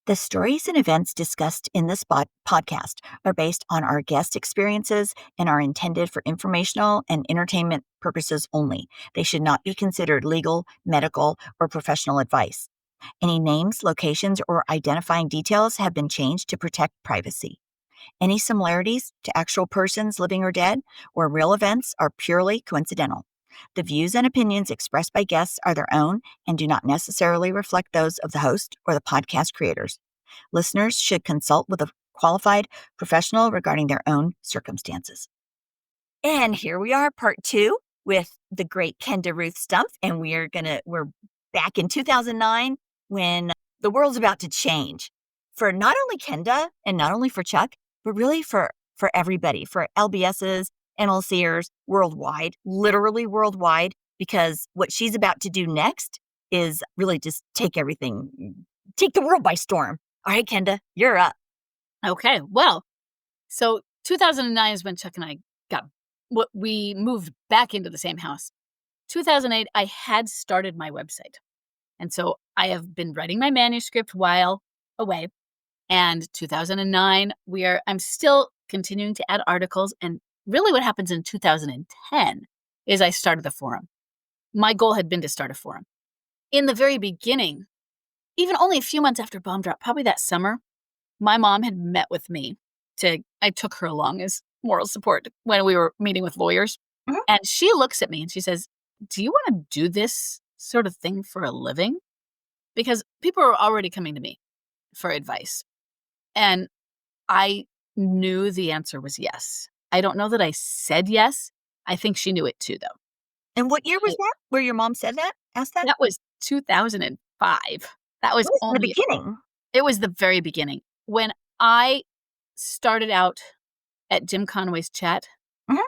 The stories and events discussed in this podcast are based on our guest experiences and are intended for informational and entertainment purposes only. They should not be considered legal, medical, or professional advice. Any names, locations, or identifying details have been changed to protect privacy. Any similarities to actual persons, living or dead, or real events are purely coincidental. The views and opinions expressed by guests are their own and do not necessarily reflect those of the host or the podcast creators. Listeners should consult with a qualified professional regarding their own circumstances. And here we are, part 2 with the great Kenda-Ruth Stumpf, and we're back in 2009 when the world's about to change for not only Kenda and not only for Chuck, but really for everybody, for LBSs, MLCers worldwide, literally worldwide, because what she's about to do next is really just take the world by storm. All right, Kenda, you're up. Okay, well, so 2009 is when Chuck and I we moved back into the same house. 2008, I had started my website. And so I have been writing my manuscript while away. And 2009, I'm still continuing to add articles. And really what happens in 2010 is I started the forum. My goal had been to start a forum. In the very beginning, even only a few months after Bomb Drop, probably that summer, my mom had met with me. I took her along as moral support when we were meeting with lawyers. Mm-hmm. And she looks at me and she says, "Do you want to do this sort of thing for a living?" Because people are already coming to me for advice. And I knew the answer was yes. I don't know that I said yes. I think she knew it too, though. And what year was that where your mom said that? Asked that? That was 2005. That was only the beginning. It was the very beginning. When I started out at Jim Conway's chat, mm-hmm.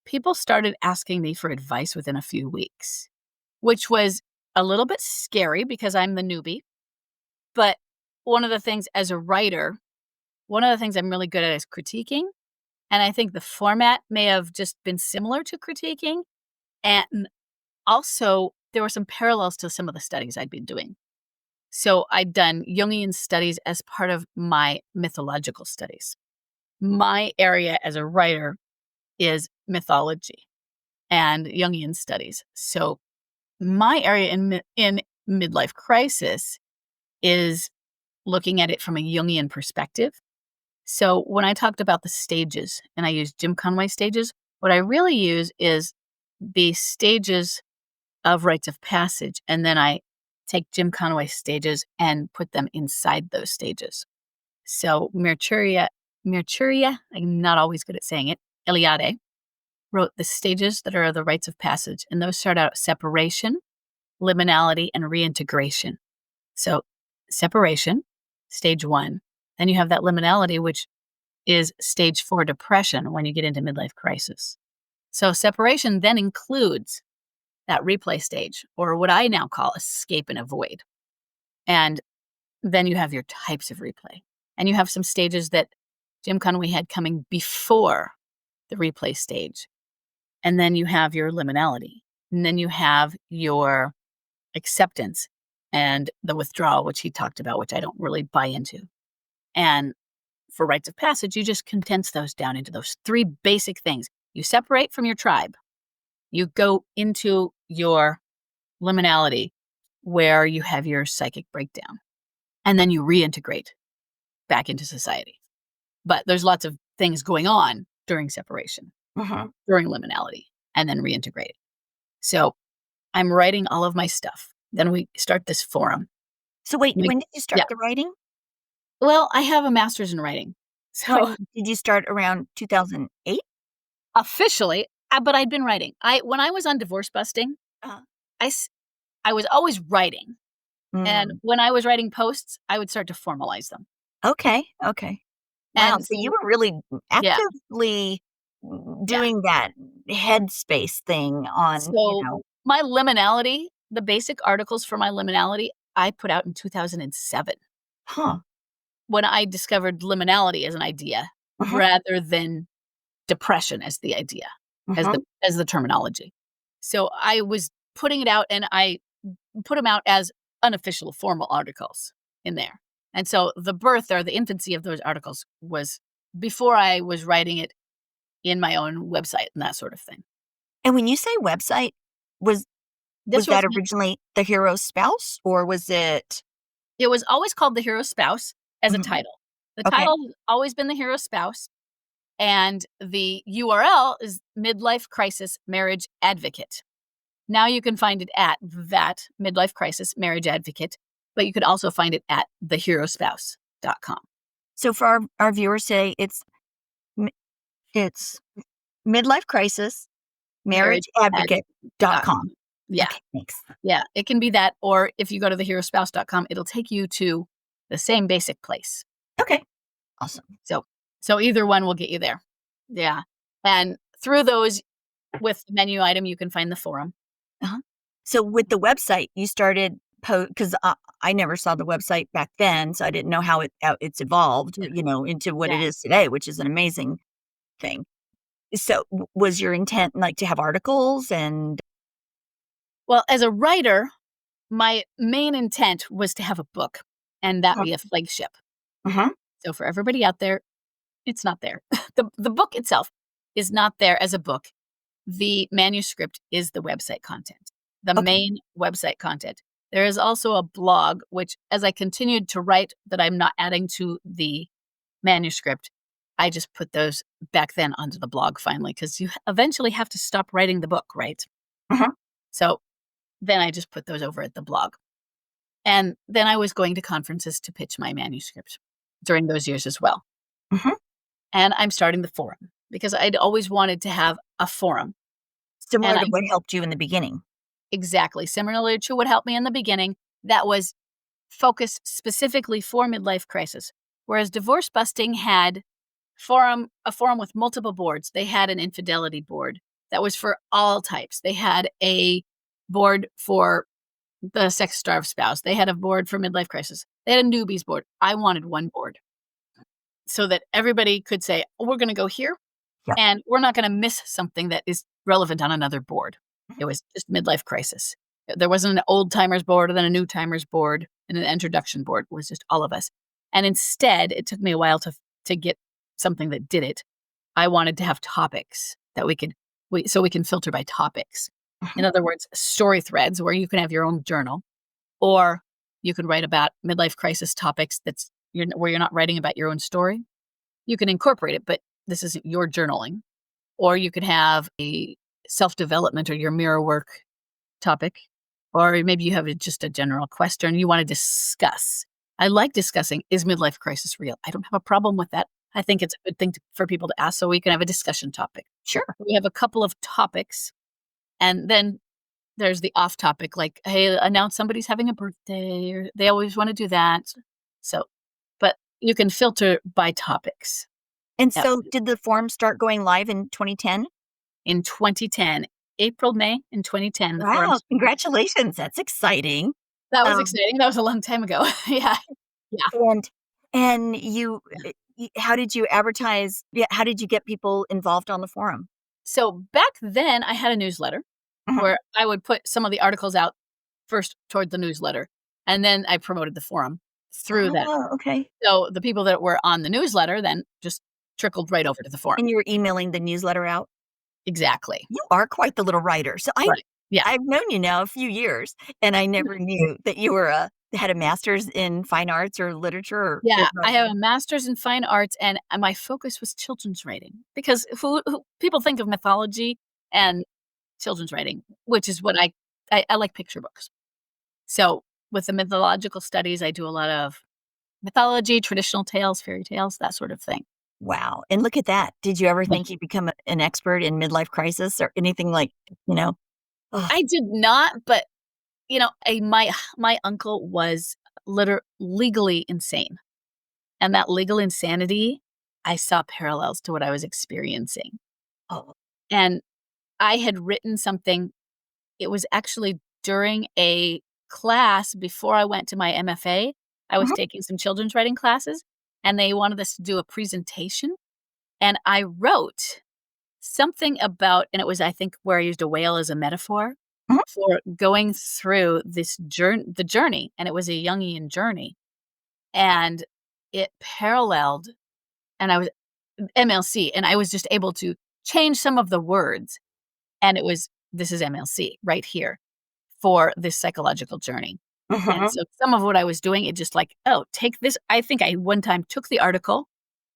people started asking me for advice within a few weeks, which was a little bit scary because I'm the newbie. But one of the things as a writer, one of the things I'm really good at is critiquing. And I think the format may have just been similar to critiquing. And also, there were some parallels to some of the studies I'd been doing. So I'd done Jungian studies as part of my mythological studies. My area as a writer is mythology and Jungian studies. So my area in midlife crisis is looking at it from a Jungian perspective. So when I talked about the stages and I used Jim Conway stages, what I really use is the stages of rites of passage. And then I take Jim Conway stages and put them inside those stages. So Mercuria, I'm not always good at saying it, Eliade, wrote the stages that are the rites of passage. And those start out separation, liminality, and reintegration. So separation, stage 1. Then you have that liminality, which is stage 4 depression when you get into midlife crisis. So separation then includes that replay stage, or what I now call escape and avoid. And then you have your types of replay. And you have some stages that Jim Conway had coming before the replay stage. And then you have your liminality. And then you have your acceptance and the withdrawal, which he talked about, which I don't really buy into. And for rites of passage, you just condense those down into those 3 basic things. You separate from your tribe. You go into your liminality where you have your psychic breakdown. And then you reintegrate back into society. But there's lots of things going on during separation, during liminality, and then reintegrate. So I'm writing all of my stuff. Then we start this forum. So wait, when did you start the writing? Well, I have a master's in writing. So did you start around 2008? Officially, but I'd been writing. When I was on Divorce Busting, I was always writing. And when I was writing posts, I would start to formalize them. Okay. Wow, and so you were really actively doing that headspace thing on, my liminality, the basic articles for my liminality, I put out in 2007. When I discovered liminality as an idea rather than depression as the idea, as the terminology. So I was putting it out and I put them out as unofficial formal articles in there. And so the birth or the infancy of those articles was before I was writing it in my own website and that sort of thing. And when you say website, was This was that originally The Hero's Spouse, or was it? It was always called The Hero's Spouse as a Mhm. title. The Okay. title has always been The Hero's Spouse, and the URL is Midlife Crisis Marriage Advocate. Now you can find it at that Midlife Crisis Marriage Advocate, but you could also find it at theherospouse.com. So for our viewers today, it's Midlife Crisis Marriage marriageadvocate.com. Advocate.com. Yeah. Okay, thanks. Yeah. It can be that, or if you go to theherospouse.com, it'll take you to the same basic place. Okay, awesome. So either one will get you there. Yeah. And through those, with the menu item, you can find the forum. Uh-huh. So with the website, you started because I never saw the website back then, so I didn't know how it's evolved, Yeah. into what Yeah. it is today, which is an amazing thing. So was your intent like to have articles and? Well, as a writer, my main intent was to have a book and that be a flagship. Uh-huh. So for everybody out there, it's not there. The book itself is not there as a book. The manuscript is the website content, the Okay. main website content. There is also a blog, which as I continued to write that I'm not adding to the manuscript, I just put those back then onto the blog finally, because you eventually have to stop writing the book, right? Uh-huh. So then I just put those over at the blog. And then I was going to conferences to pitch my manuscript during those years as well. Uh-huh. And I'm starting the forum because I'd always wanted to have a forum. Similar And to what helped you in the beginning. exactly similar to what helped me in the beginning, that was focused specifically for midlife crisis. Whereas divorce busting had a forum with multiple boards. They had an infidelity board that was for all types. They had a board for the sex-starved spouse. They had a board for midlife crisis. They had a newbies board. I wanted one board so that everybody could say, oh, we're going to go here, Yeah. and we're not going to miss something that is relevant on another board. It was just midlife crisis. There wasn't an old timers board and then a new timers board and an introduction board. It was just all of us. And instead, it took me a while to get something that did it. I wanted to have topics that we can filter by topics. In other words, story threads where you can have your own journal, or you could write about midlife crisis topics where you're not writing about your own story. You can incorporate it, but this isn't your journaling. Or you could have a self-development or your mirror work topic, or maybe you have just a general question you want to discuss. I like discussing, is midlife crisis real? I don't have a problem with that. I think it's a good thing for people to ask so we can have a discussion topic. Sure. We have a couple of topics, and then there's the off topic, like, hey, announce somebody's having a birthday, or they always want to do that. So, but you can filter by topics. And Yep. so did the forum start going live in 2010? In 2010, May in 2010, the Wow, forums. congratulations. That's exciting. That was Um, exciting. That was a long time ago. Yeah. and you, how did you advertise? Yeah, how did you get people involved on the forum? So back then, I had a newsletter Mhm. where I would put some of the articles out first toward the newsletter, and then I promoted the forum through that. Oh, okay. So the people that were on the newsletter then just trickled right over to the forum. And you were emailing the newsletter out? Exactly. You are quite the little writer. So Right. Yeah. I've known you now a few years, and I never knew that you were had a master's in fine arts or literature or Yeah, I have writing. a master's in fine arts, and my focus was children's writing because who people think of mythology and children's writing, which is what I like picture books. So with the mythological studies, I do a lot of mythology, traditional tales, fairy tales, that sort of thing. Wow, and look at that. Did you ever Yeah. think you'd become an expert in midlife crisis or anything like, you know? Ugh, I did not, but my uncle was legally insane, and that legal insanity, I saw parallels to what I was experiencing. oh, And I had written something. It was actually during a class before I went to my MFA. I was mhm, taking some children's writing classes, and they wanted us to do a presentation. And I wrote something about, and it was, I think, where I used a whale as a metaphor mhm. for going through the journey. And it was a Jungian journey. and it paralleled, and I was MLC, and I was just able to change some of the words, and it was, "This is MLC right here for this psychological journey." And Mhm. so some of what I was doing, it just like, "Oh, take this." I think I one time took the article,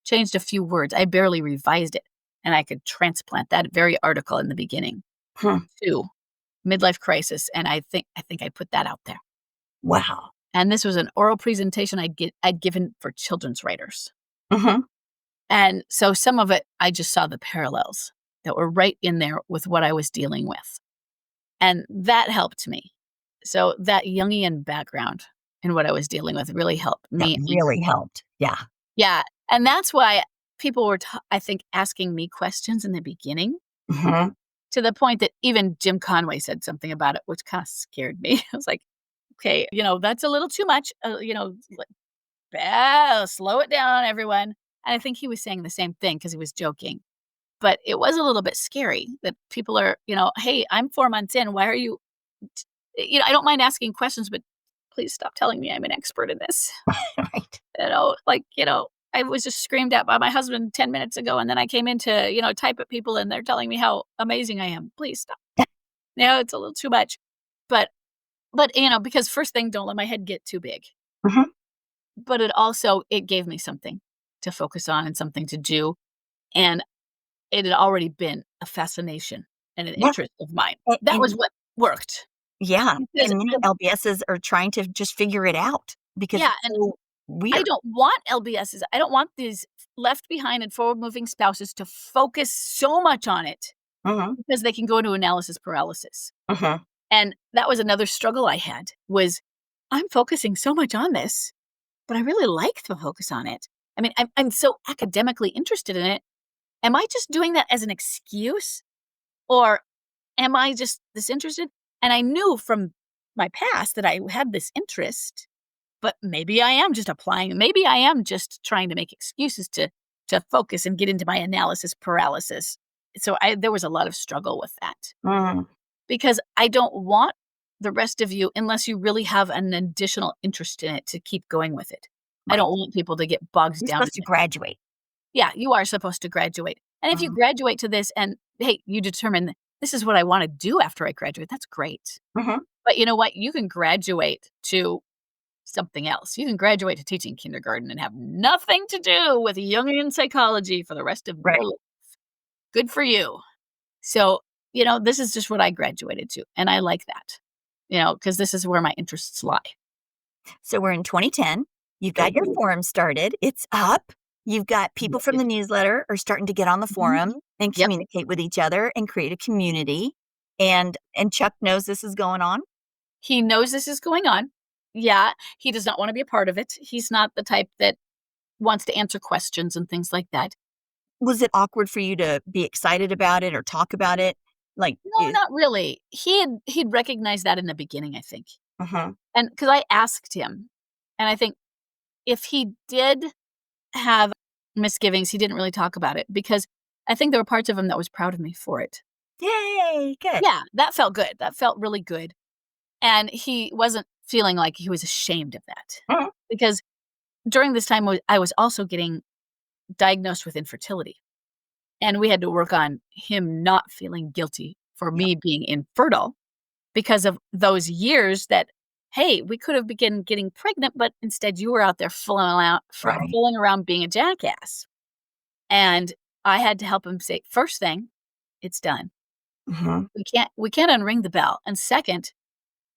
changed a few words. I barely revised it, and I could transplant that very article in the beginning Hmm. to midlife crisis, and I think I put that out there. Wow. And this was an oral presentation I'd given for children's writers. Mhm. And so some of it, I just saw the parallels that were right in there with what I was dealing with. And that helped me. So that Jungian background in what I was dealing with really helped That me. really helped. Yeah. Yeah. And that's why people were, I think, asking me questions in the beginning, Mhm. to the point that even Jim Conway said something about it, which kind of scared me. I was like, okay, that's a little too much. Slow it down, everyone. And I think he was saying the same thing because he was joking. But it was a little bit scary that people are, "Hey, I'm 4 months in. Why are you" I don't mind asking questions, but please stop telling me I'm an expert in this. Right. I was just screamed at by my husband 10 minutes ago, and then I came in to, type at people, and they're telling me how amazing I am. Please stop. It's a little too much. But because first thing, don't let my head get too big. Mhm. But it gave me something to focus on and something to do, and it had already been a fascination and an Yeah. interest of mine. And That was and what worked yeah, because and many LBSs are trying to just figure it out because yeah, it's and so I weird. don't want LBSs. I don't want these left behind and forward moving spouses to focus so much on it Mhm. because they can go into analysis paralysis. Mhm. And that was another struggle I had was I'm focusing so much on this, but I really like to focus on it. I mean, I'm so academically interested in it. Am I just doing that as an excuse, or am I just this interested? And I knew from my past that I had this interest, but maybe I am just applying. Maybe I am just trying to make excuses to focus and get into my analysis paralysis. So there was a lot of struggle with that Mm. because I don't want the rest of you, unless you really have an additional interest in it, to keep going with it. I Right. don't want people to get bogged You're down supposed in to it. graduate. Yeah, you are supposed to graduate. And if you Mhm. graduate to this and, hey, you determine this is what I wanna do after I graduate, that's great. Mhm. But you know what? You can graduate to something else. You can graduate to teaching kindergarten and have nothing to do with Jungian psychology for the rest of your Right. life. Good for you. So, this is just what I graduated to, and I like that, because this is where my interests lie. So we're in 2010. You've got your Ooh, forum started. It's up. You've got people from yes. the newsletter are starting to get on the Mhm. forum and Yep. communicate with each other and create a community. And Chuck knows this is going on. He knows this is going on. Yeah, he does not wanna be a part of it. He's not the type that wants to answer questions and things like that. Was it awkward for you to be excited about it or talk about it? Like, No, not really. He'd recognized that in the beginning, I think. uh-huh. And because I asked him, and I think if he did have misgivings, he didn't really talk about it because I think there were parts of him that was proud of me for it. Yay, good. Yeah, that felt good. That felt really good. And he wasn't feeling like he was ashamed of that. Mhm. Because during this time, I was also getting diagnosed with infertility. And we had to work on him not feeling guilty for Yep. me being infertile because of those years that, hey, we could have begun getting pregnant, but instead you were out there Right. fooling around being a jackass. And I had to help him say, first thing, it's done. Mhm. We can't unring the bell. And second,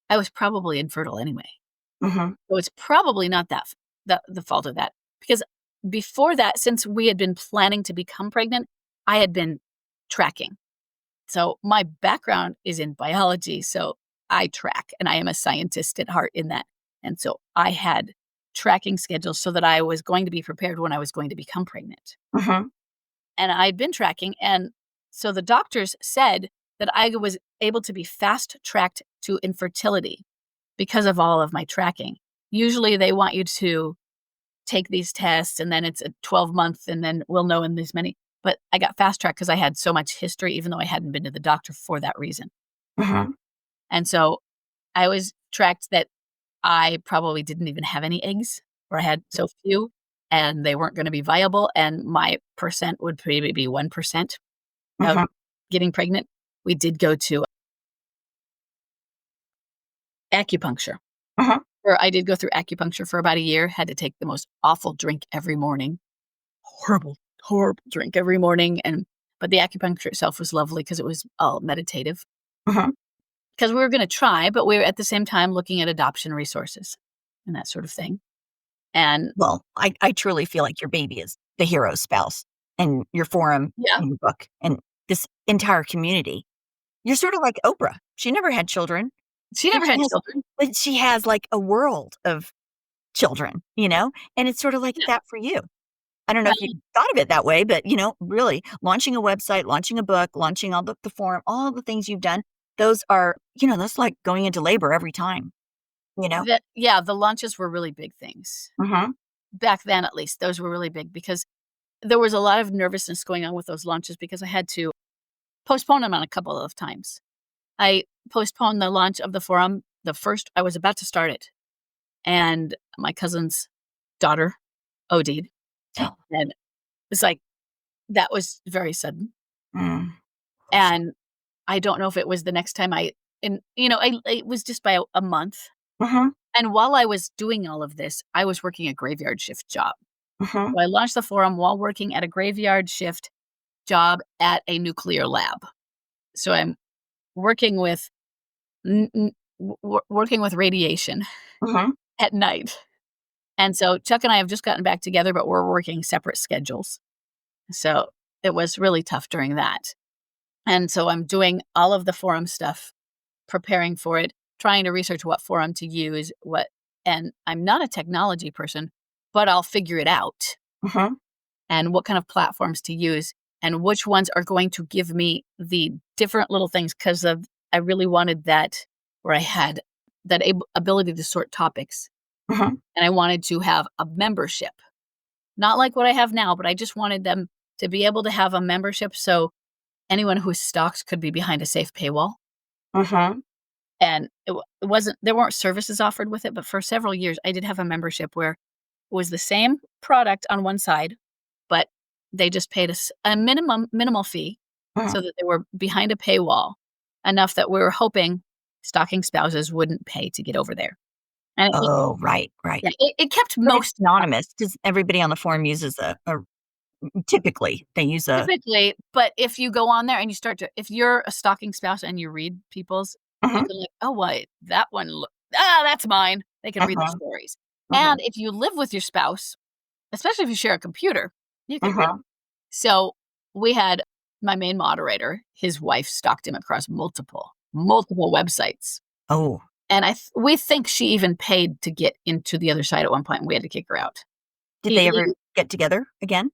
I was probably infertile anyway. Mhm. So it's probably not the fault of that. Because before that, since we had been planning to become pregnant, I had been tracking. So my background is in biology, so I track, and I am a scientist at heart in that. And so I had tracking schedules so that I was going to be prepared when I was going to become pregnant. Mhm. And I'd been tracking, and so the doctors said that I was able to be fast tracked to infertility because of all of my tracking. Usually they want you to take these tests and then it's a 12-month and then we'll know in this many. But I got fast tracked because I had so much history, even though I hadn't been to the doctor for that reason. Mhm. And so I was tracked that I probably didn't even have any eggs where I had so few and they weren't going to be viable. And my percent would probably be 1% of Mhm. getting pregnant. We did go to acupuncture. Mhm. Or I did go through acupuncture for about a year, had to take the most awful drink every morning. Horrible, horrible drink every morning. But the acupuncture itself was lovely because it was all meditative. Mhm. Because we were going to try, but we were at the same time looking at adoption resources and that sort of thing. And Well, I truly feel like your baby is the hero spouse and your forum yeah, and your book and this entire community. You're sort of like Oprah. She never had children, she but never had children. she has, like, a world of children, and it's sort of like Yeah. that for you. I don't know Well, if you thought of it that way, but, really launching a website, launching a book, launching all the forum, all the things you've done, those are, that's like going into labor every time, you know? the launches were really big things. Mhm. Back then, at least, those were really big because there was a lot of nervousness going on with those launches because I had to postpone them on a couple of times. I postponed the launch of the forum. The first, I was about to start it, and my cousin's daughter OD'd, and it's like that was very sudden. Mm. And I don't know if it was the next time it was just by a month. Mhm. And while I was doing all of this, I was working a graveyard shift job. Mhm. So I launched the forum while working at a graveyard shift job at a nuclear lab. So I'm working with working with radiation Mhm. at night. And so Chuck and I have just gotten back together, but we're working separate schedules. So it was really tough during that. And so I'm doing all of the forum stuff, preparing for it, trying to research what forum to use, and I'm not a technology person, but I'll figure it out Mhm. and what kind of platforms to use and which ones are going to give me the different little things because of I really wanted that where I had that ability to sort topics Mhm. and I wanted to have a membership. Not like what I have now, but I just wanted them to be able to have a membership so anyone who's stalked could be behind a safe paywall. Mhm. And it wasn't there weren't services offered with it, but for several years, I did have a membership where it was the same product on one side, but they just paid us a minimal fee Mhm. so that they were behind a paywall enough that we were hoping stalking spouses wouldn't pay to get over there. And Oh, right, right. yeah, it kept But it's most anonymous because everybody on the forum uses a typically, they use a typically, but if you go on there and you start to if you're a stalking spouse and you read people's, you Mhm. can look, "Oh, why that one that's mine." They can read the Mhm. stories. And Mhm. if you live with your spouse, especially if you share a computer, you can read 'em. Mhm. So, we had my main moderator, his wife stalked him across multiple websites. Oh, And we think she even paid to get into the other side at one point, and we had to kick her out. did they ever get together again?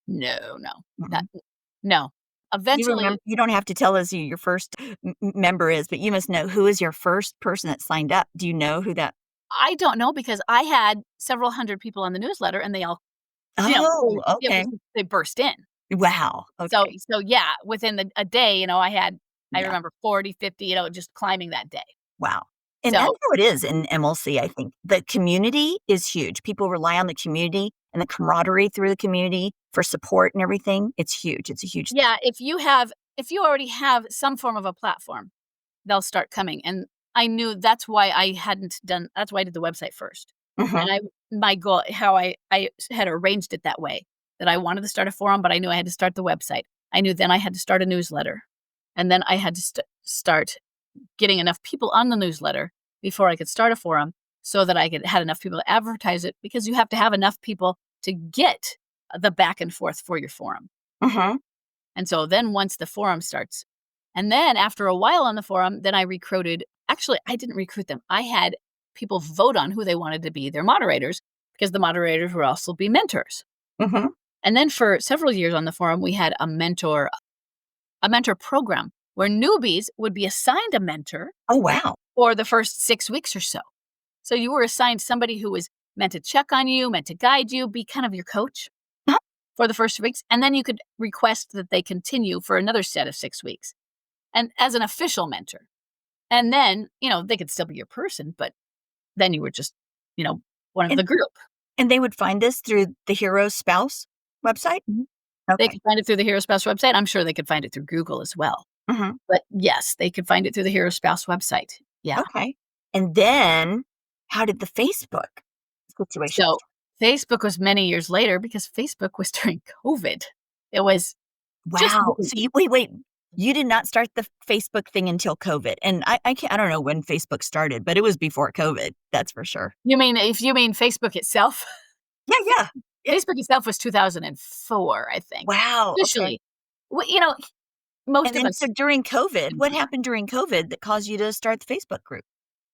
No, no, not Mhm. no. You Eventually remember? You don't have to tell us who your first member is, but you must know who is your first person that signed up. Do you know who that I don't know because I had several hundred people on the newsletter and they all, Oh, okay. they burst in. Wow, So okay. so yeah, within a day, I Yeah, remember 40, 50, just climbing that day. wow. And that's So, how it is in MLC, I think. The community is huge. People rely on the community and the camaraderie through the community for support and everything. It's huge. It's a huge thing. yeah, if you already have some form of a platform, they'll start coming, and I knew that's why I did the website first. And Mhm. my goal how I had arranged it that way, that I wanted to start a forum, but I knew I had to start the website. I knew then I had to start a newsletter, and then I had to start getting enough people on the newsletter before I could start a forum so that I could had enough people to advertise it because you have to have enough people to get the back and forth for your forum. Mhm. And so then once the forum starts, and then after a while on the forum, then I recruited actually, I didn't recruit them. I had people vote on who they wanted to be their moderators because the moderators would also be mentors. Mhm. And then for several years on the forum, we had a mentor program where newbies would be assigned a mentor Oh, wow. for the first 6 weeks or so. So you were assigned somebody who was meant to check on you, meant to guide you, be kind of your coach Huh? for the first weeks. And then you could request that they continue for another set of 6 weeks and as an official mentor. And then, they could still be your person, but then you were just, you know, one of And the group. And they would find this through the Hero Spouse website? Mhm. They Okay. could find it through the Hero Spouse website. I'm sure they could find it through Google as well. Mhm. But yes, they could find it through the Hero Spouse website. Yeah. Okay. And then how did the Facebook situation So start? Facebook was many years later because Facebook was during COVID. It was just Wow. So you wait. You did not start the Facebook thing until COVID. And I don't know when Facebook started, but it was before COVID. That's for sure. you mean if you mean Facebook itself? Yeah, yeah. Yeah. Facebook itself was 2004, I think, Wow. Okay. officially. Well, most And of then so us during COVID, didn't what do that. happened during COVID that caused you to start the Facebook group?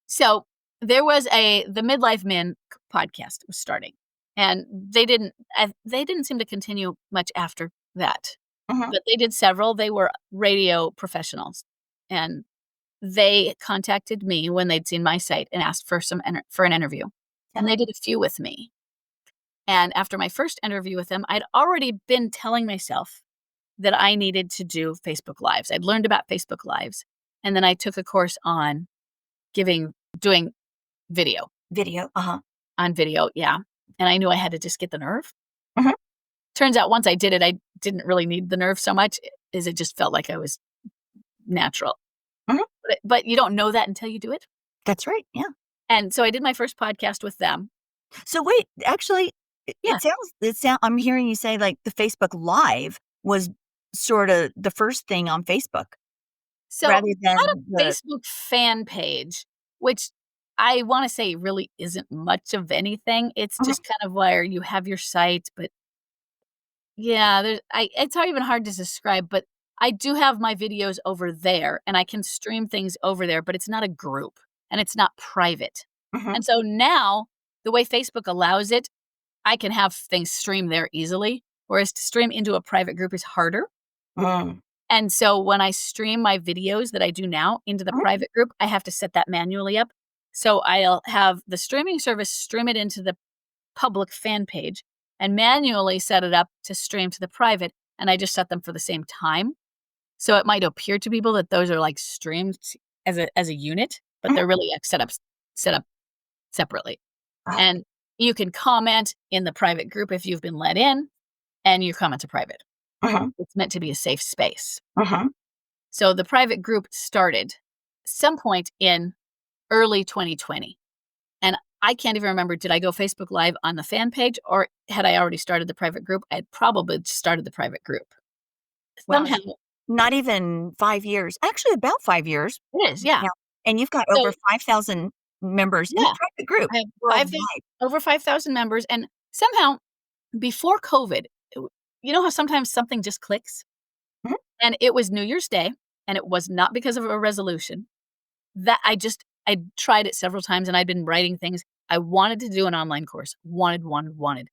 So, there was the Midlife Men podcast was starting, and they didn't seem to continue much after that, Mhm. but they did several. They were radio professionals, and they contacted me when they'd seen my site and asked for an interview, and Uh-huh. they did a few with me. And after my first interview with them, I'd already been telling myself that I needed to do Facebook Lives. I'd learned about Facebook Lives, and then I took a course on doing video Video. Uh-huh. on video, yeah, and I knew I had to just get the nerve. Mhm. Turns out once I did it, I didn't really need the nerve so much, as it just felt like I was natural. Mhm. But you don't know that until you do it, That's right. Yeah. and so I did my first podcast with them. So wait, actually, Yeah. I'm hearing you say like the Facebook Live was sort of the first thing on Facebook So, rather I had than a the Facebook fan page, which I wanna say really isn't much of anything. It's Mhm. just kind of where you have your site, but yeah, it's not even hard to describe, but I do have my videos over there, and I can stream things over there, but it's not a group, and it's not private. Mhm. And so now, the way Facebook allows it, I can have things stream there easily, whereas to stream into a private group is harder. Mm. And so when I stream my videos that I do now into the Mhm. private group, I have to set that manually up. So I'll have the streaming service stream it into the public fan page and manually set it up to stream to the private, and I just set them for the same time. So it might appear to people that those are like streamed as a unit, but Mhm. they're really like set up separately. Ah. And you can comment in the private group if you've been let in, and your comments are private. Mhm. It's meant to be a safe space. Mhm. So the private group started some point in early 2020. And I can't even remember, did I go Facebook Live on the fan page or had I already started the private group? I'd probably started the private group. Wow, Somehow not even 5 years. Actually, about 5 years it is, yeah. now, and you've got So, over 5,000 members in the yeah, private group I have worldwide. over 5,000 members. And somehow before COVID, you know how sometimes something just clicks? Mhm. And it was New Year's Day, and it was not because of a resolution. That I tried it several times and I'd been writing things. I wanted to do an online course. Wanted.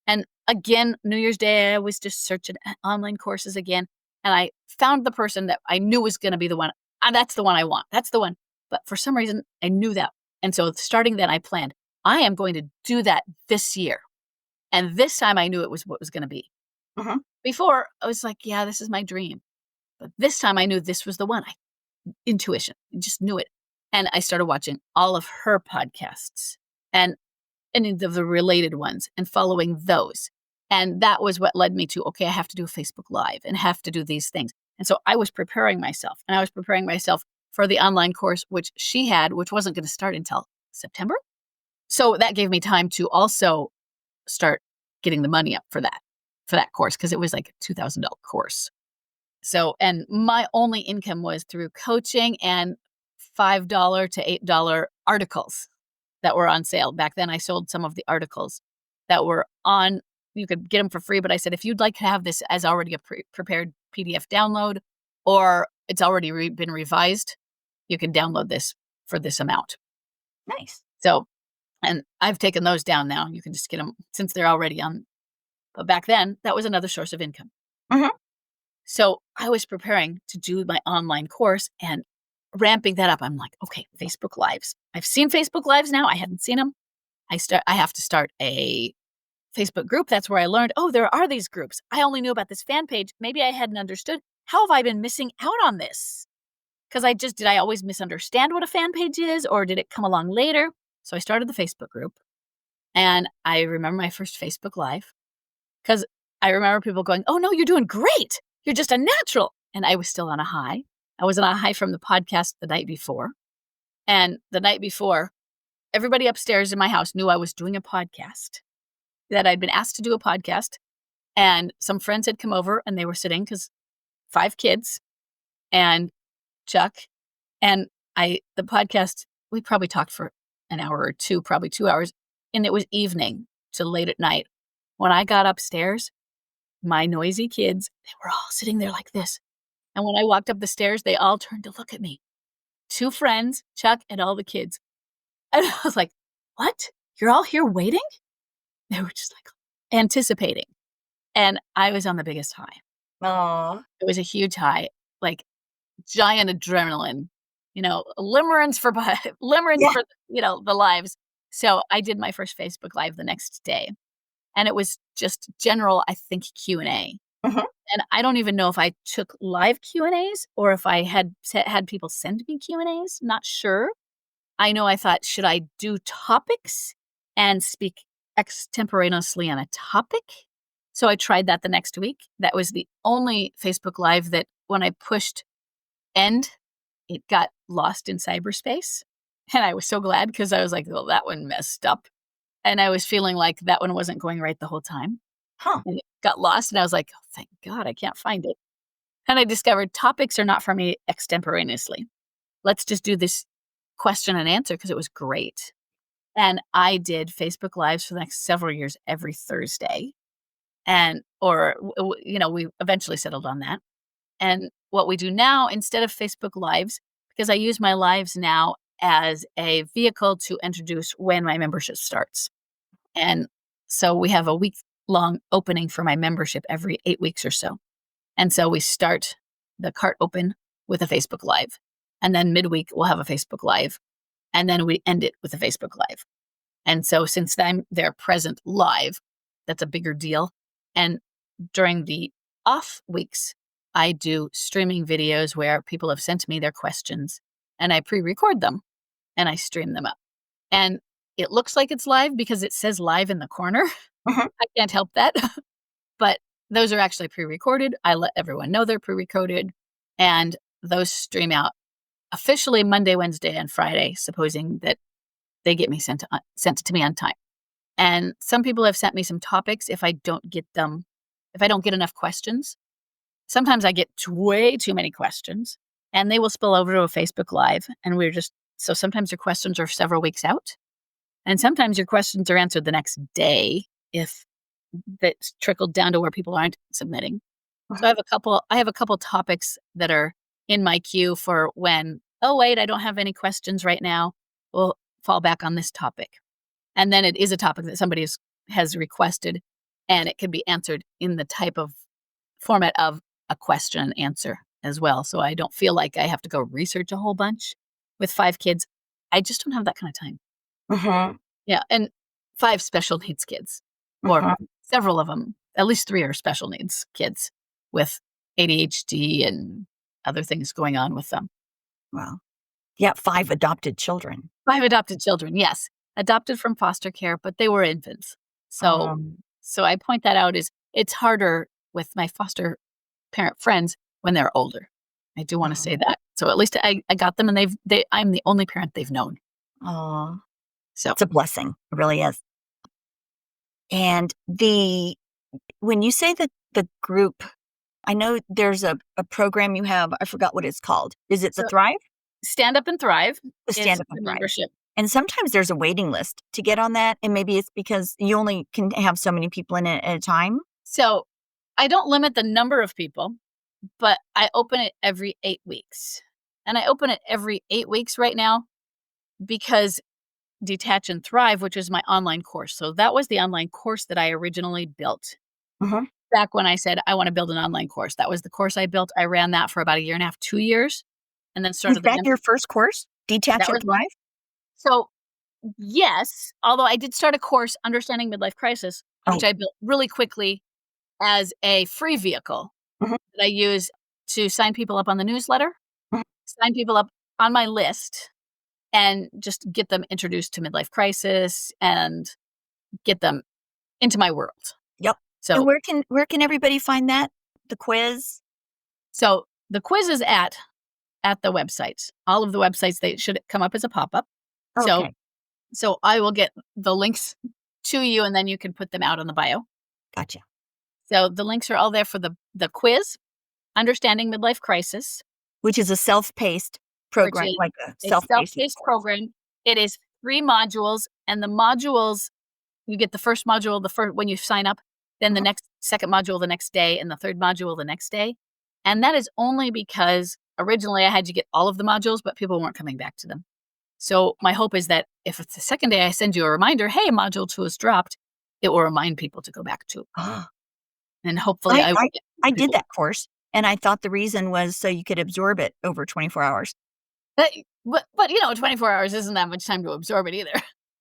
And again, New Year's Day, I was just searching online courses again, and I found the person that I knew was gonna be the one. That's the one I want. That's the one. But for some reason, I knew that. And so starting then, I planned, I am going to do that this year. And this time I knew it was what was gonna be. Mhm. Before, I was like, yeah, this is my dream. But this time I knew this was the one. Intuition, just knew it. And I started watching all of her podcasts and any of the related ones and following those. And that was what led me to, okay, I have to do a Facebook Live and have to do these things. And so I was preparing myself and I was preparing myself for the online course, which she had, which wasn't going to start until September. So that gave me time to also start getting the money up for that course, because it was like a $2,000 course. So, and my only income was through coaching and $5 to $8 articles that were on sale. Back then, I sold some of the articles that were on, you could get them for free, but I said, if you'd like to have this as already a prepared PDF download, or it's already been revised, you can download this for this amount. Nice. So, and I've taken those down now. You can just get them since they're already on. But back then, that was another source of income. Mhm. So I was preparing to do my online course and ramping that up. I'm like, okay, Facebook Lives. I've seen Facebook Lives now. I hadn't seen them. I have to start a Facebook group. That's where I learned, oh, there are these groups. I only knew about this fan page. Maybe I hadn't understood. How have I been missing out on this? Because did I always misunderstand what a fan page is, or did it come along later? So I started the Facebook group. And I remember my first Facebook Live because I remember people going, "Oh, no, you're doing great. You're just a natural." And I was still on a high. I was on a high from the podcast the night before. And the night before, everybody upstairs in my house knew I was doing a podcast, that I'd been asked to do a podcast. And some friends had come over and they were sitting because 5 kids and Chuck. And the podcast, we probably talked for an hour or two, probably 2 hours. And it was evening to late at night. When I got upstairs, my noisy kids, they were all sitting there like this. And when I walked up the stairs, they all turned to look at me. 2 friends, Chuck and all the kids. And I was like, "What? You're all here waiting?" They were just like anticipating. And I was on the biggest high. Aw. It was a huge high, like giant adrenaline, limerence for limerence Yeah. for, the lives. So I did my first Facebook Live the next day. And it was just general, I think, Q&A. Mhm. And I don't even know if I took live Q&As or if I had people send me Q&As, not sure. I know I thought, should I do topics and speak extemporaneously on a topic? So I tried that the next week. That was the only Facebook Live that when I pushed end, it got lost in cyberspace. And I was so glad because I was like, well, that one messed up. And I was feeling like that one wasn't going right the whole time. Huh. And it got lost. And I was like, oh, thank God, I can't find it. And I discovered topics are not for me extemporaneously. Let's just do this question and answer because it was great. And I did Facebook Lives for the next several years every Thursday. We eventually settled on that. And what we do now, instead of Facebook Lives, because I use my lives now as a vehicle to introduce when my membership starts. And so we have a week-long opening for my membership every 8 weeks or so. And so we start the cart open with a Facebook Live. And then midweek, we'll have a Facebook Live. And then we end it with a Facebook Live. And so since they're present live, that's a bigger deal. And during the off weeks, I do streaming videos where people have sent me their questions and I pre-record them and I stream them up. And it looks like it's live because it says live in the corner. Mhm. I can't help that. But those are actually pre-recorded. I let everyone know they're pre-recorded. And those stream out officially Monday, Wednesday, and Friday, supposing that they get me sent to me on time. And some people have sent me some topics if I don't get enough questions. Sometimes I get way too many questions and they will spill over to a Facebook Live. And so sometimes your questions are several weeks out. And sometimes your questions are answered the next day if that's trickled down to where people aren't submitting. So I have a couple topics that are in my queue for when, oh wait, I don't have any questions right now. We'll fall back on this topic. And then it is a topic that somebody has requested and it can be answered in the type of format of a question and answer as well. So I don't feel like I have to go research a whole bunch. With 5 kids, I just don't have that kind of time. Mhm. Yeah, and 5 special needs kids, or Mhm. several of them. At least 3 are special needs kids with ADHD and other things going on with them. Wow. Yeah, 5 adopted children. 5 adopted children, yes. Adopted from foster care, but they were infants. So Um, so I point that out is it's harder with my foster parent friends when they're older. I do wanna say that. So at least I got them and I'm the only parent they've known. aw, So it's a blessing. It really is. And when you say that the group, I know there's a program you have, I forgot what it's called. Is it the so Thrive? Stand Up and Thrive The is Stand Up and the Thrive. membership. And sometimes there's a waiting list to get on that, and maybe it's because you only can have so many people in it at a time? So I don't limit the number of people, but I open it every 8 weeks. And I open it every 8 weeks right now because Detach and Thrive, which is my online course. So that was the online course that I originally built. Mhm. Back when I said I want to build an online course. That was the course I built. I ran that for about a year and a half, 2 years, and then Is started the that member. your first course? Detach That and was my Thrive? So yes, although I did start a course, Understanding Midlife Crisis, Oh. which I built really quickly as a free vehicle Mhm. that I use to sign people up on the newsletter, Mhm. sign people up on my list, and just get them introduced to midlife crisis and get them into my world. Yep. And So, where can everybody find that? The quiz? so the quiz is at the websites. All of the websites, they should come up as a pop-up. So Okay. so I will get the links to you, and then you can put them out on the bio. Gotcha. So the links are all there for the quiz, Understanding Midlife Crisis, Which is a self-paced which program, is like a a self-paced self-paced course. program. It is 3 modules, and the modules, you get the first module when you sign up, then the Mhm. second module the next day, and the third module the next day. And that is only because originally I had to get all of the modules, but people weren't coming back to them. So my hope is that if it's the second day I send you a reminder, "Hey, module 2 is dropped," it will remind people to go back to it. Ah. And hopefully I I will I get I did people. that course, and I thought the reason was so you could absorb it over 24 hours. But 24 hours isn't that much time to absorb it either.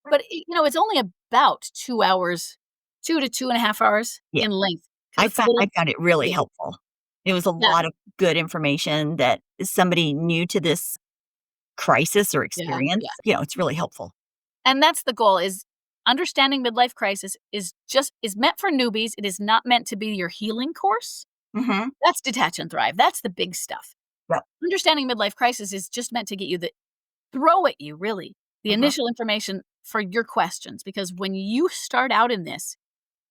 But, it's only about 2 hours, 2 to 2.5 hours Yeah. in length because I it's a found I little found it really big. helpful. It was a Yeah, lot of good information that somebody new to this crisis or yeah, yeah. experience, it's really helpful. And that's the goal is understanding midlife crisis is meant for newbies. It is not meant to be your healing course. Mhm. That's Detach and Thrive. That's the big stuff. Yep. Understanding midlife crisis is just meant to get you throw at you really the Mhm. initial information for your questions, because when you start out in this,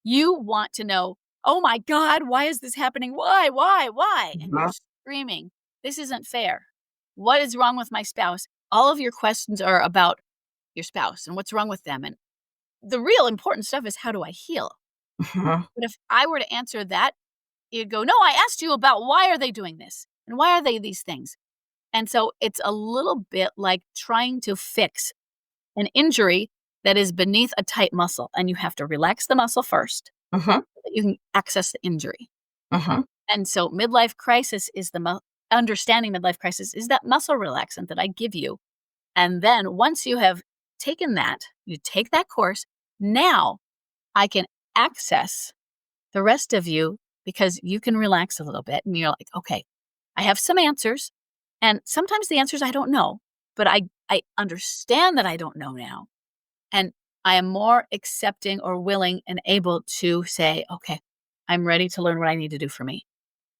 you want to know, "Oh my god, why is this happening? Why?" And you're Mhm. screaming, "This isn't fair. What is wrong with my spouse?" All of your questions are about your spouse and what's wrong with them, and the real important stuff is, how do I heal? Mhm. But if I were to answer that, you'd go, "No, I asked you about why are they doing this? And why are they these things?" And so it's a little bit like trying to fix an injury that is beneath a tight muscle, and you have to relax the muscle first Mhm. so that you can access the injury. Mhm. And so midlife crisis is understanding midlife crisis is that muscle relaxant that I give you. And then once you have taken that, you take that course, now I can access the rest of you because you can relax a little bit and you're like, "Okay, I have some answers." And sometimes the answers I don't know, but I understand that I don't know now. And I am more accepting or willing and able to say, "Okay, I'm ready to learn what I need to do for me.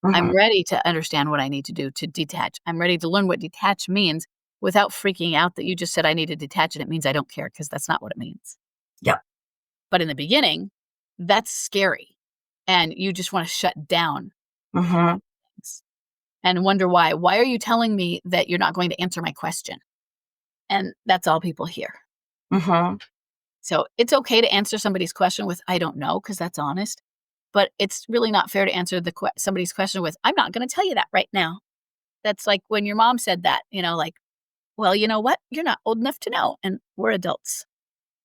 I'm Mhm. ready to understand what I need to do to detach. I'm ready to learn what detach means without freaking out that you just said I need to detach and it means I don't care, because that's not what it means." Yep. But in the beginning, that's scary. And you just want to shut down Mhm. things and wonder why. Why are you telling me that you're not going to answer my question? And that's all people hear. Mhm. So it's okay to answer somebody's question with "I don't know," because that's honest. But it's really not fair to answer somebody's question with "I'm not going to tell you that right now." That's like when your mom said that, like, "Well, you know what? You're not old enough to know, and we're adults."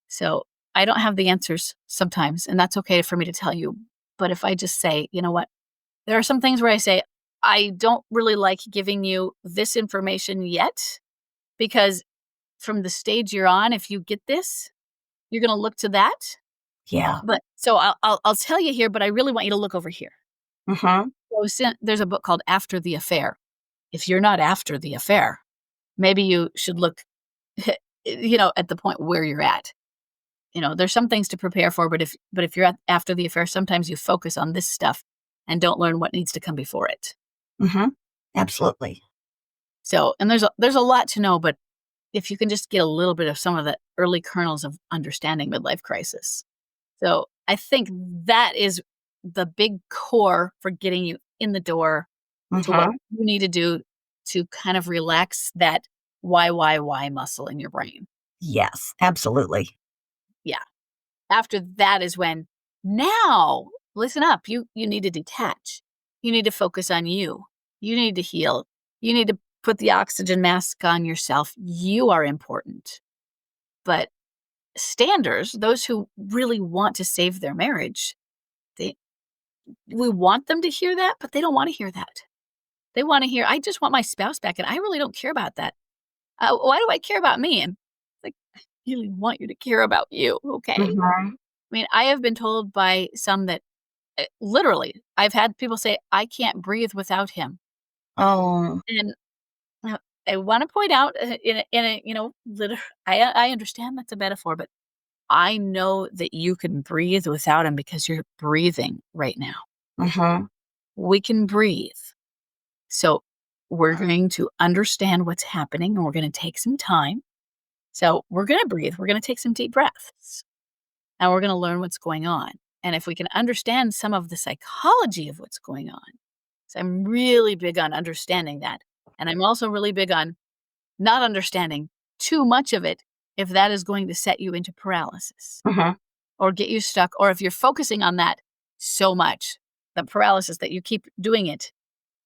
So I don't have the answers sometimes, and that's okay for me to tell you. But if I just say, "You know what? There are some things where I say, I don't really like giving you this information yet, because from the stage you're on, if you get this, you're going to look to that. Yeah. But so I'll tell you here, but I really want you to look over here." Mhm. So there's a book called After the Affair. If you're not after the affair, maybe you should look, at the point where you're at. There's some things to prepare for, but if you're after the affair, sometimes you focus on this stuff and don't learn what needs to come before it. Mhm. Absolutely. So, and there's a lot to know, but if you can just get a little bit of some of the early kernels of understanding midlife crisis. So, I think that is the big core for getting you in the door to what Mhm. you need to do to kind of relax that why muscle in your brain. Yes, absolutely. Yeah. After that is when, now listen up. You need to detach. You need to focus on you. You need to heal. You need to put the oxygen mask on yourself. You are important. But standers, those who really want to save their marriage, they we want them to hear that, but they don't want to hear that. They want to hear, "I just want my spouse back, and I really don't care about that. Why do I care about me?" And it's like, I really want you to care about you, okay? I Mhm. mean, I have been told by some that, literally, I've had people say, "I can't breathe without him." Oh. And uh, I want to point out, in a I understand that's a metaphor, but I know that you can breathe without him because you're breathing right now. Mm-hmm. We can breathe. So we're going to understand what's happening and we're going to take some time. So we're going to breathe. We're going to take some deep breaths and we're going to learn what's going on. And if we can understand some of the psychology of what's going on, so I'm really big on understanding that. And I'm also really big on not understanding too much of it if that is going to set you into paralysis Mm-hmm. or get you stuck, or if you're focusing on that so much, the paralysis that you keep doing it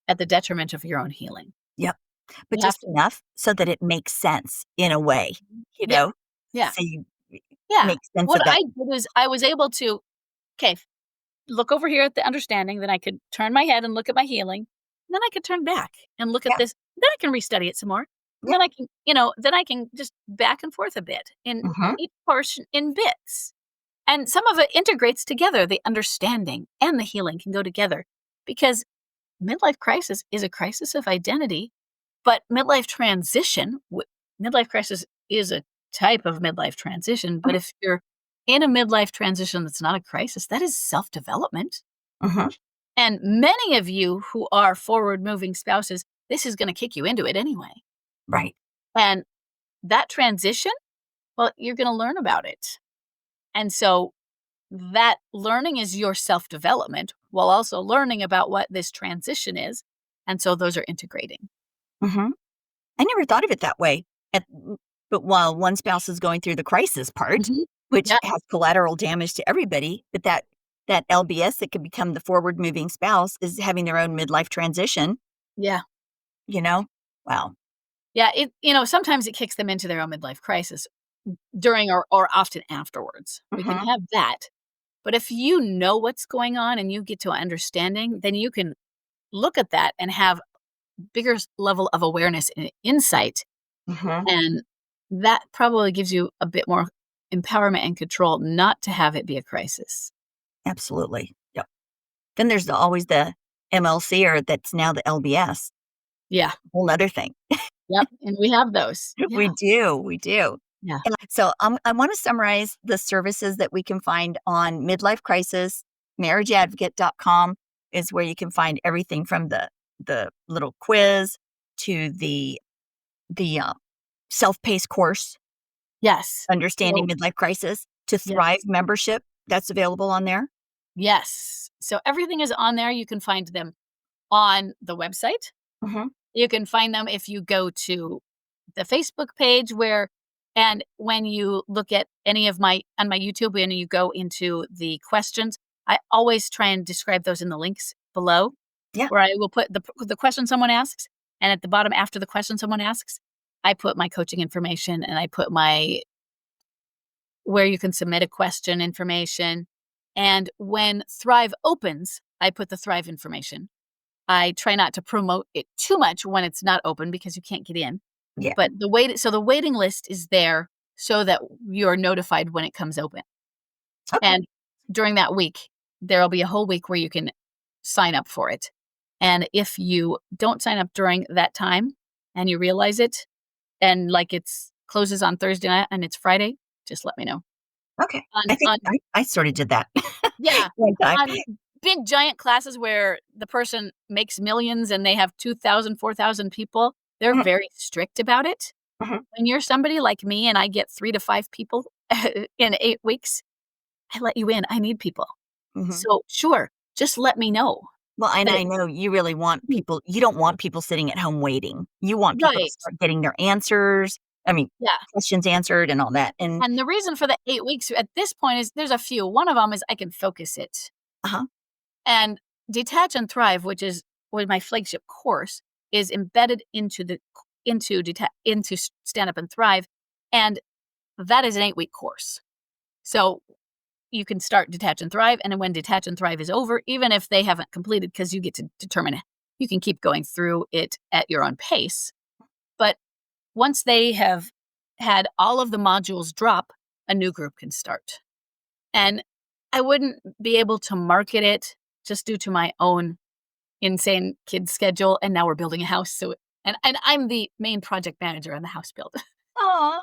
at the detriment of your own healing. Yep. But You have just to. enough so that it makes sense in a way, you Yeah. know? Yeah. So you Yeah. make sense What of that. I did is I was able to, okay, look over here at the understanding, then I could turn my head and look at my healing. Then I could turn back and look at Yeah. this. Then I can restudy it some more. And Yeah. then I can, then I can just back and forth a bit in Mm-hmm. each portion in bits. And some of it integrates together. The understanding and the healing can go together because midlife crisis is a crisis of identity, but midlife crisis is a type of midlife transition. But if you're in a midlife transition that's not a crisis, that is self development. Mm-hmm. And many of you who are forward moving spouses, this is going to kick you into it anyway. Right. And that transition, well, you're going to learn about it. And so that learning is your self development while also learning about what this transition is. And so those are integrating. Mm-hmm. I never thought of it that way. But while one spouse is going through the crisis part, Mhm. which Yeah. has collateral damage to everybody, but that LBS that could become the forward moving spouse is having their own midlife transition, Yeah. you know? Wow. Yeah. Sometimes it kicks them into their own midlife crisis during or often afterwards. We can Mm-hmm. have that. But if you know what's going on and you get to understanding, then you can look at that and have bigger level of awareness and insight. Mm-hmm. And that probably gives you a bit more empowerment and control not to have it be a crisis. Absolutely. Yep. Then there's always the MLCer that's now the LBS. Yeah. Whole other thing. Yep. And we have those. Yeah. We do. We do. Yeah. Yeah. So I want to summarize the services that we can find on midlife crisis. Marriageadvocate.com is where you can find everything from the little quiz to the self-paced course, Yes. Understanding So, Midlife Crisis, to Thrive yes. membership that's available on there. Yes. So everything is on there. You can find them on the website. Hmm. You can find them if you go to the Facebook page and when you look at on my YouTube, when you go into the questions, I always try and describe those in the links below Yeah. where I will put the question someone asks. And at the bottom, after the question someone asks, I put my coaching information and I put where you can submit a question information. And when Thrive opens, I put the Thrive information. I try not to promote it too much when it's not open because you can't get in. Yeah. But the waiting list is there so that you're notified when it comes open. Okay. And during that week, there'll be a whole week where you can sign up for it. And if you don't sign up during that time and you realize it and like it's closes on Thursday night and it's Friday, just let me know. Okay. I On think on I sort of did that Yeah, one time. on big giant classes where the person makes millions and they have 2,000, 4,000 people, they're Mhm, very strict about it. mhm, When you're somebody like me and I get 3 to 5 people in 8 weeks, I let you in, I need people. mhm. So, sure, just let me know. Well, and But I know you really want mm, people you don't want people sitting at home waiting. You want people to right, start getting their answers, I mean, yeah, questions answered and all that, and and the reason for the 8 weeks at this point is there's a few. One of them is I can focus it. uh-huh, And Detach and Thrive, which is my flagship course, is embedded into Stand Up and Thrive, and that is an 8-week course. So you can start Detach and Thrive, and then when Detach and Thrive is over, even if they haven't completed, because you get to determine it, you can keep going through it at your own pace. But once they have had all of the modules drop, a new group can start. And I wouldn't be able to market it just due to my own insane kid schedule, and now we're building a house, so and I'm the main project manager on the house build. aw,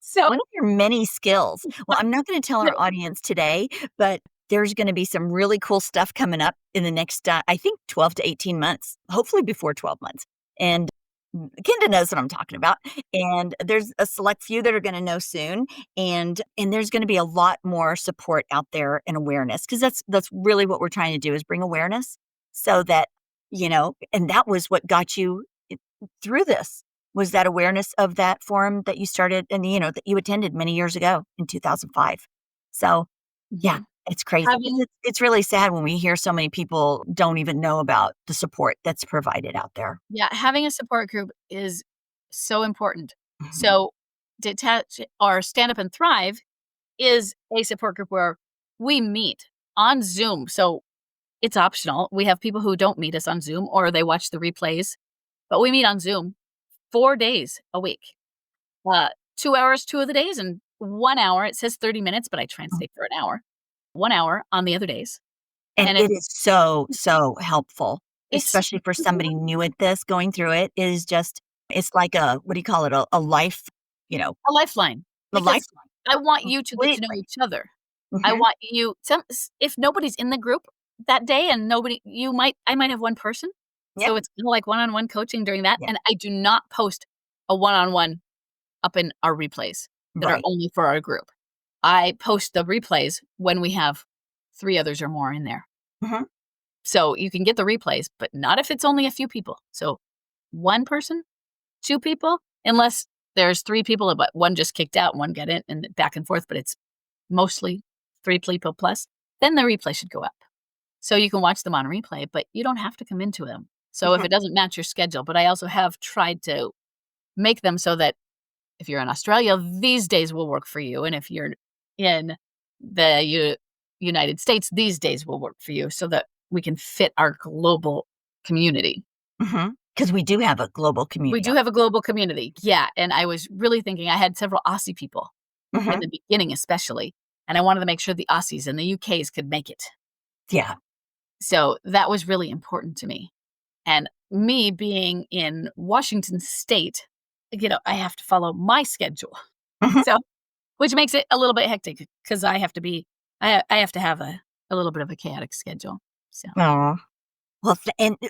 So one of your many skills. Well, I'm not going to tell our so audience today, but there's going to be some really cool stuff coming up in the next, I think, 12 to 18 months, hopefully before 12 months. And Kenda knows what I'm talking about. And there's a select few that are going to know soon. And there's going to be a lot more support out there and awareness, because that's really what we're trying to do, is bring awareness so that, and that was what got you through this, was that awareness of that forum that you started and, that you attended many years ago in 2005. So, yeah, Mhm. it's crazy. having It's really sad when we hear so many people don't even know about the support that's provided out there. having a support group is so important. Mhm. So Detach or Stand Up and Thrive is a support group where we meet on Zoom. So it's optional. We have people who don't meet us on Zoom or they watch the replays, but we meet on Zoom 4 days a week. 2 hours 2 of the days and 1 hour. It says 30 minutes, but I try and stay for an hour. 1 hour on the other days. And And it is so, so helpful, it's especially for somebody new at this. Going through it is just, it's like what do you call it? A life, you know, a lifeline a because lifeline. I want you to get to know Completely. each other. I Mhm. want you if nobody's in the group that day and nobody I might have one person, Yeah, so it's kinda like one-on-one coaching during that, yeah, and I do not post a one-on-one up in our replays that are right. only for our group. I post the replays when we have 3 others or more in there. Mhm. So you can get the replays, but not if it's only a few people. So 1 person, 2 people, unless there's 3 people, but 1 just kicked out, 1 got in, and back and forth, but it's mostly 3 people plus, then the replay should go up. So you can watch them on replay, but you don't have to come into them. So if Mhm. it doesn't match your schedule, but I also have tried to make them so that if you're in Australia, these days will work for you, and if you're in the United States, these days will work for you so that we can fit our global community. Mhm. 'Cause we do have a global We community do out have a global community, yeah, and I was really thinking I had several Aussie people there. in Mhm. the beginning especially, and I wanted to make sure the Aussies and the UKs could make it. Yeah. So that was really important to me, and me being in Washington State, I have to follow my schedule. Mhm. So which makes it a little bit hectic because I have to have a little bit of a chaotic schedule, so Aw. Well,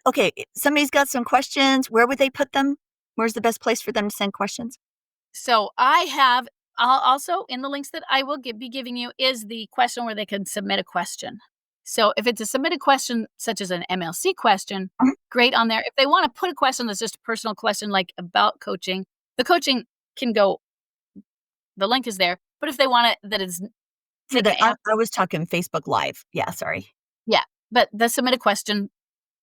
okay, somebody's got some questions. Where would they put them? Where's the best place for them to send questions? so I have also in the links that I will be giving you is the question where they can submit a question. So if it's a submitted question, such as an MLC question, Mhm. great on there. If they want to put a question that's just a personal question, like about coaching, the coaching can go. The link is there. But if they want it, that is For take an the app, I was talking Facebook Live. Yeah, sorry. yeah. But the submit a question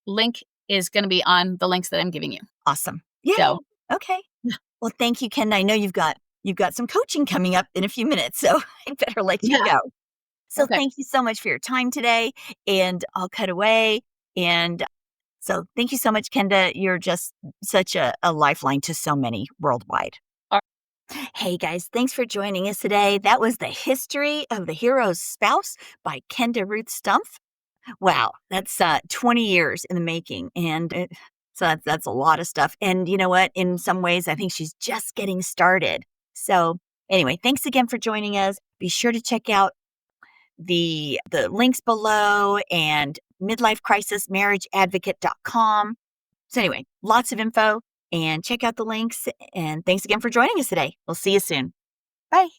link is going to be on the links that I'm giving you. Awesome. Yay. So Okay. Well, thank you, Ken. I know you've got some coaching coming up in a few minutes, so I better let you yeah, go. So okay. thank you so much for your time today, and I'll cut away. And so thank you so much, Kenda. You're just such a lifeline to so many worldwide. Hey guys, thanks for joining us today. That was The History of the Hero's Spouse by Kenda-Ruth Stumpf. Wow, that's 20 years in the making. So that's a lot of stuff. And you know what? In some ways, I think she's just getting started. So anyway, thanks again for joining us. Be sure to check out the links below and midlifecrisismarriageadvocate.com. So anyway, lots of info, and check out the links. And thanks again for joining us today. We'll see you soon. Bye.